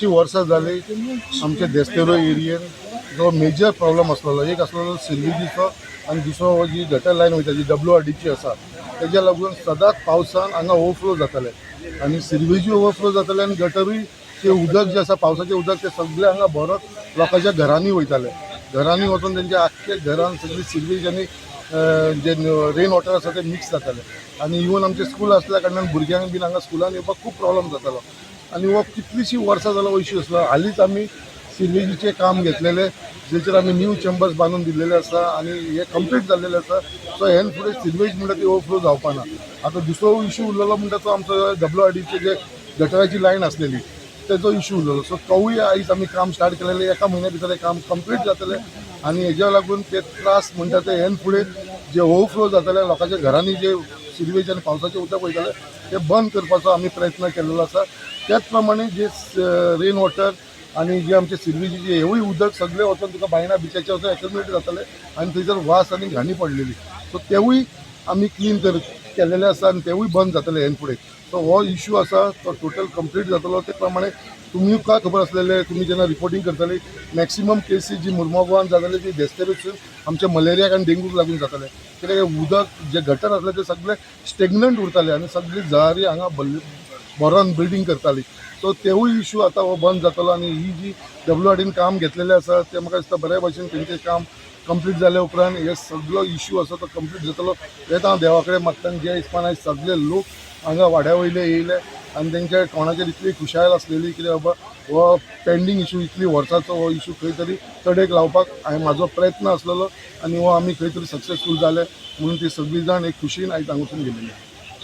वर्सां जाली आमच्या देस्तेरो एरियेन जो मेजर प्रॉब्लम आसलेलो एक आसलेलो सिल्विजीचो आनी दुसरो जी गटर लायन वयता जी WRDची आसा तेज्या लागून सदांच पावसान हांगा ओवरफ्लो जाताले आनी सिल्वेजी ओवरफ्लो जाताले आनी गटरूय ते उदक जे आसा पावसाचें उदक ते सगळें हांगा भरत लोकांच्या घरांनी वयताले घरांनी वचून तेंच्या आख्खे घरान सगळी सिल्वेज आनी जे रेन वॉटर आसा ते मिक्स जाताले आनी इवन आमचे स्कूल आसल्या कारणान भुरग्यांक बीन हांगा स्कुलान येवपाक खूब प्रॉब्लम जातालो आनी हो कितलीशीं वर्सां जालो इश्यू आसलो हालींच आमी सिल्वेजीचें काम घेतलेलें जेचेर आमी न्यू चेंबर्स बांदून दिल्लेले आसा आनी हे कंप्लीट जाल्लेले आसा सो हेन फुडें सिल्वेज म्हणटा ती ओवरफ्लो जावपा ना आतां दुसरो इश्यू उरलेलो म्हणटा तो आमचो WRDचे जे गटराची लायन आसलेली तेजो इश्यू उरलेलो सो तोवूय आयज आमी काम स्टार्ट केलेलें एका म्हयन्या भितर काम कंप्लीट जातलें आनी हेज्या लागून ते त्रास म्हणटा ते हेन फुडें जे ओवरफ्लो जाताले लोकांच्या घरांनी जे सिल्वेज आनी पावसाचें उदक वयतालें ते बंद करपाचो आमी प्रयत्न केल्लो आसा त्याच प्रमाणे जे रेन वॉटर आनी जे आमचे सिल्वेजीचे हेवूय उदक सगळें वचून तुका बायणा बिचाचे वचून एक्युमुलेट जाताले आनी थंयसर वास आनी घाणी पडलेली सो तेवूय आमी क्लीन केलेले आसा आनी तेवूय बंद जातले हेन फुडें सो हो इश्यू आसा तो टोटल कंप्लीट जातलो ते प्रमाणे तुमकां खबर आसलेले तुमी जेन्ना रिपोर्टिंग करताली मॅक्सिमम केसीस जी मुर्मुगांवान जाताले ती देस्तेरूसून आमच्या मलेरियाक आनी डेंगूक लागून जाताले कित्याक उदक जे गटर आसले ते सगळे स्टेग्नंट उरताले आनी सगळी जळारी हांगा भरोन बिल्डींग करताली सो तेवूय इश्यू आतां हो बंद जातलो आनी ही जी WRDन काम घेतलेलें आसा ते म्हाका दिसता बऱ्या भशेन तेंचें काम कंप्लीट जाल्या उपरांत हे सगळो इश्यू आसा तो कंप्लीट जातलो हें हांव देवा कडेन मागता जे हिसपान आयज सगळे लोक हांगा वाड्या वयले येयले आनी तेंच्या कोणाचेर इतली खुशाल आसलेली कितें बाबा हो पेंडींग इश्यू इतली वर्सांचो हो इश्यू खंय तरी तडेक लावपाक हांवें म्हाजो प्रयत्न आसलेलो आनी हो आमी खंय तरी सक्सेसफूल जाले म्हणून ती सगळीं जाण एक खुशीन आयज हांगासून गेलेली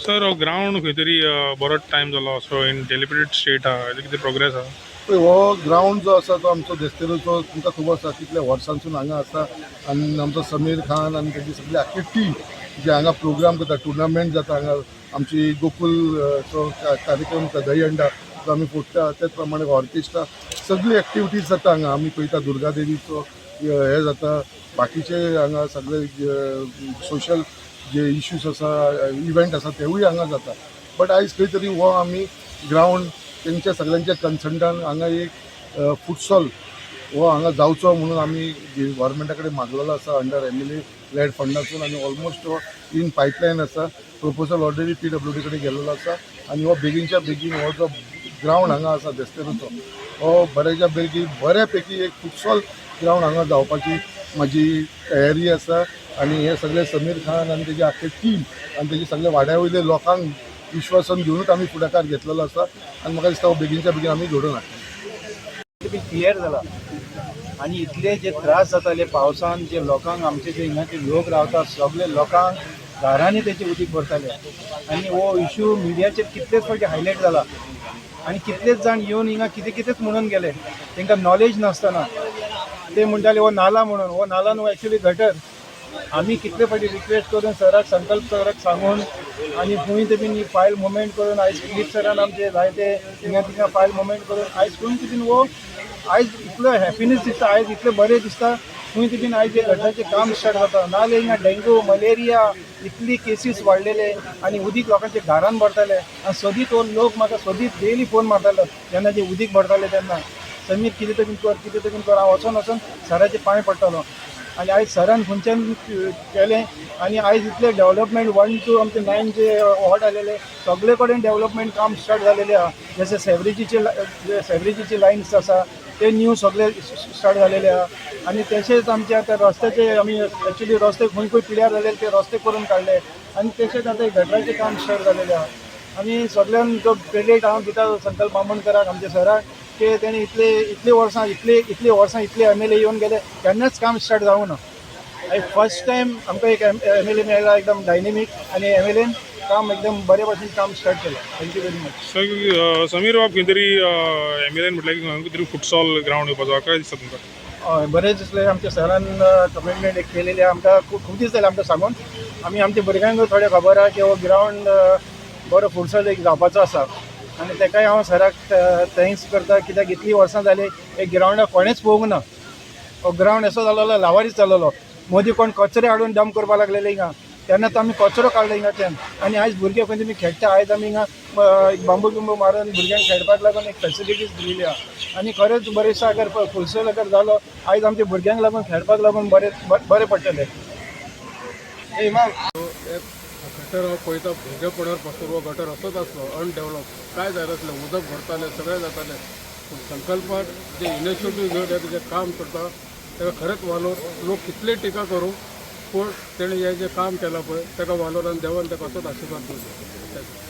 सर हो ग्राउंड खंय तरी बरोच टायम जालो सो इन डेलिब्रेटेड स्टेट आहा कितें प्रोग्रेस आहा पळय हो ग्राउंड जो आसा तो आमचो देस्तेरोचो तुमकां खबर आसा कितल्या वर्सांसून हांगा आसा आनी आमचो समीर खान आनी तेजी सगळी आख्खी टीम जे हांगा प्रोग्राम करता टुर्नामेंट जाता हांगा आमची गोकुलचो कार्यक्रम दही अंडा जो आमी फोडटा तेच प्रमाणे ऑर्केस्ट्रा सगळी एक्टिविटीज जाता हांगा आमी पळयता दुर्गादेवीचो हे जाता बाकीचे हांगा सगळे सोशल जे इश्यूज आसा इव्हेंट आसा तेवूय हांगा जाता बट आयज खंय तरी हो आमी ग्राउंड तेंच्या सगळ्यांच्या कन्सल्टंट हांगा एक फुटसॉल हो हांगा जावचो म्हणून आमी गव्हर्मेंटा कडेन मागलेलो आसा अंडर MLA लेड फंडासून आनी ऑलमोस्ट हो इन पायपलायन आसा प्रपोजल ऑलरेडी PWD कडेन गेल्लो आसा आनी हो बेगीनच्या बेगीन हो जो ग्राउंड हांगा आसा देस्तेरोचो हो बऱ्याच्या बेगीन बऱ्यापैकी एक फुटसॉल ग्राउंड हांगा जावपाची म्हाजी तयारी आसा आनी हे सगळे समीर खान आनी तेजे आख्खे टीम आनी तेजे सगळे वाड्या वयले लोकांक विश्वासान घेवनूच आमी फुडाकार घेतलेलो आसा आनी म्हाका दिसता हो बेगीनच्या बेगीन आमी घडोवन हाडटले क्लियर जाला आनी इतले जे त्रास जाताले पावसान जे लोकांक आमचे जे हिंगाचे लोक रावतात सगळे लोकांक घरांनी तेचे उदीक भरताले आनी हो इश्यू मिडियाचेर कितलेच फावटी हायलायट जाला आनी कितलेच जाण येवन हिंगा कितें कितेंच म्हणून गेले तांकां नॉलेज नासतना ते म्हणटाले हो नाला म्हणून हो नाला न्हू एक्चुली गटर आमी कितले फावटी रिक्वेस्ट करून सराक संकल्प सराक सांगून आनी खंय ते बीन फायल मुवमेंट करून आयज फिलीप सरान आमचे जायते हिंगा थिंगा फायल मुवमेंट करून आयज खंय ते बीन हो आयज इतलो हॅपिनेस दिसता आयज इतलें बरें दिसता खंय ते बीन आयज हे गटराचें काम स्टार्ट जाता नाजाल्यार हिंगा डेंगू मलेरिया इतली केसीस वाडलेले आनी उदीक लोकांच्या घरान भरताले आनी सदींच हो लोक म्हाका सदींच डेली फोन मारतालो जेन्ना जे उदीक भरताले तेन्ना समीर कितें तरी कर कितें तरी कर हांव वचून सराचे पांय पडटालो आनी आयज सरान खंयच्यान केलें आनी आयज इतले डेवलपमेंट 1 to आमचे 9 जे वॉर्ड आलेले सगळे कडेन डेवलपमेंट काम स्टार्ट जालेले आहा जशे सेवरेजीचे लायन्स आसा ते न्यू सगळे स्टार्ट जालेले आहा आनी तशेंच आमचे आतां रस्त्याचे आमी एक्चुली रस्ते खंय खंय पिड्यार जालेले ते रस्ते करून काडले आनी तशेंच आतां गटराचें काम स्टार्ट जालेलें आहा आनी सगळ्यान जो क्रेडीट हांव दिता संकल्प बामणकराक आमच्या सराक की तेणी इतले वर्सां इतले MLA येवन गेले केन्नाच काम स्टार्ट जावं ना फर्स्ट टायम आमकां एक MLA मेळ्ळा एकदम डायनेमीक आनी MLAन काम एकदम बरे भशेन काम स्टार्ट केलें thank you very much sir Sameer बाब खंय तरी MLAन म्हटल्यार की खंय तरी फुटसॉल ग्राउंड येवपाचो काय दिसता तुमकां हय बरें दिसलें आमच्या सरान कमिटमेंट एक केलेली आमकां खूब दीस जाले आमकां सांगून आमी आमच्या भुरग्यांक थोडें खबर आहा की हो ग्राउंड बरो फुटसॉल एक जावपाचो आसा आनी ताकाय हांव सराक थँक्स करता कित्याक इतलीं वर्सां जालीं एक ग्राउंडाक कोणेच पळोवंक ना हो ग्राउंड असो जालोलो लावारीच जालोलो मदीं कोण कचरे हाडून डंप करपाक लागलेले हिंगा तेन्ना तो आमी कचरो काडलो हिंगाच्यान आनी आयज भुरगे खंय तुमी खेळटा आयज आमी हिंगा बांबू बिंबू मारून भुरग्यांक खेळपाक लागून एक फॅसिलिटीज दिलेली आहा आनी खरेंच बरेंचसो अगर फुलसेल अगर जालो आयज आमच्या भुरग्यांक लागून खेळपाक लागून बरें पडटलें. गटर हो पळयता भुरगेपणावर पासून हो गटर असोच आसलो अनडेवलप काय जाय नासलें उदक भरतालें सगळें जातालें पूण संकल्पाक जे इनिशिएटीव घेवन जें काम करता ताका खरेंच वालोर लोक कितले टिका करूं पूण तेणें हें जें काम केलां पळय ताका वालोरान देवान ताका असोच आशिर्वाद दिवचो.